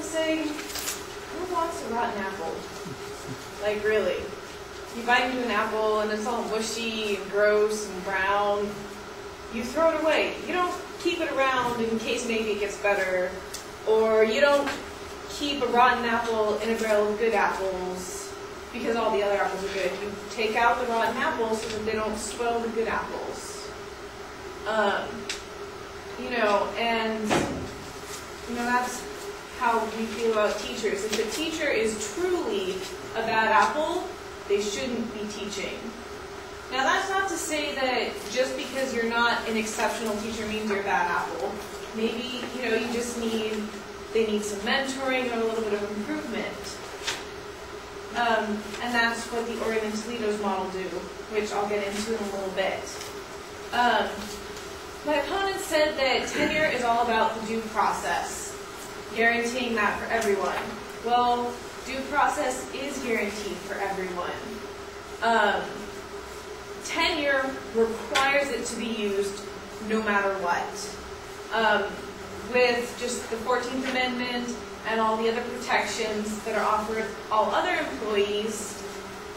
say, who wants a rotten apple? Like, really. You bite into an apple and it's all mushy and gross and brown. You throw it away. You don't keep it around in case maybe it gets better. Or you don't keep a rotten apple in a barrel of good apples because all the other apples are good. You take out the rotten apples so that they don't spoil the good apples. That's how we feel about teachers. If a teacher is truly a bad apple, they shouldn't be teaching. Now that's not to say that just because you're not an exceptional teacher means you're a bad apple. Maybe, they need some mentoring or a little bit of improvement. And that's what the Oregon and Toledo's model do, which I'll get into in a little bit. My opponent said that tenure is all about the due process, guaranteeing that for everyone. Well, due process is guaranteed for everyone. Tenure requires it to be used no matter what. With just the 14th Amendment and all the other protections that are offered all other employees,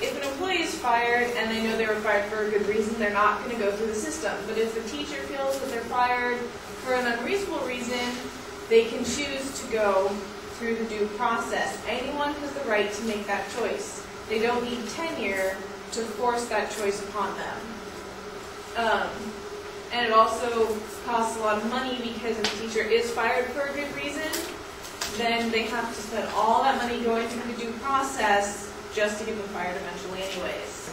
if an employee is fired and they know they were fired for a good reason, they're not going to go through the system. But if the teacher feels that they're fired for an unreasonable reason, they can choose to go through the due process. Anyone has the right to make that choice. They don't need tenure to force that choice upon them. And it also costs a lot of money because if a teacher is fired for a good reason, then they have to spend all that money going through the due process just to get them fired eventually anyways.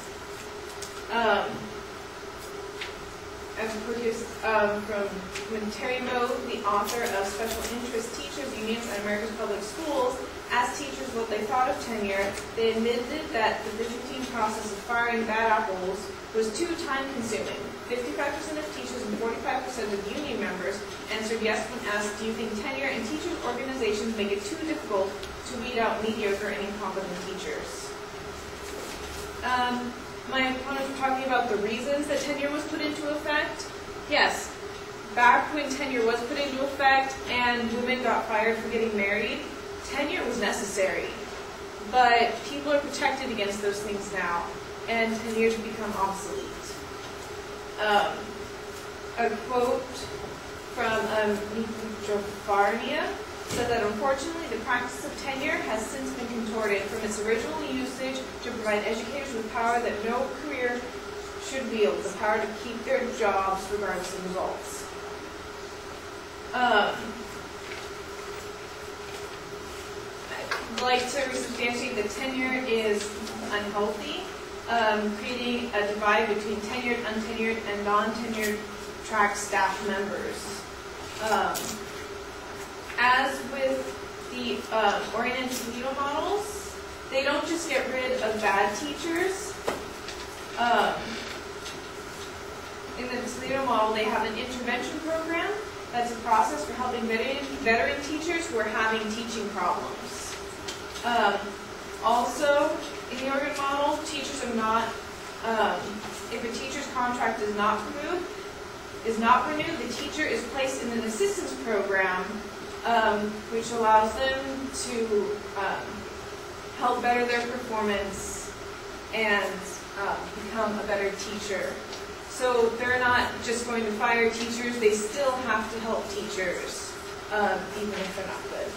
As quoted from Terry Moe, the author of Special Interest Teachers Unions and America's Public Schools, asked teachers what they thought of tenure. They admitted that the Byzantine process of firing bad apples was too time-consuming. 55% of teachers and 45% of union members answered yes when asked, do you think tenure and teachers' organizations make it too difficult to weed out mediocre and incompetent teachers? My opponent was talking about the reasons that tenure was put into effect. Yes, back when tenure was put into effect and women got fired for getting married, tenure was necessary. But people are protected against those things now, and tenure has become obsolete. A quote from Javarnia said that unfortunately the practice of tenure has since been contorted from its original usage to provide educators with power that no career should wield, the power to keep their jobs regardless of results. I'd like to resubstantiate that tenure is unhealthy, creating a divide between tenured, untenured, and non-tenured track staff members. As with the Oregon and Toledo models, they don't just get rid of bad teachers. In the Toledo model, they have an intervention program. That's a process for helping veteran teachers who are having teaching problems. Also, in the Oregon model, teachers are not, if a teacher's contract is not renewed, the teacher is placed in an assistance program, which allows them to help better their performance and become a better teacher. So they're not just going to fire teachers, they still have to help teachers, even if they're not good.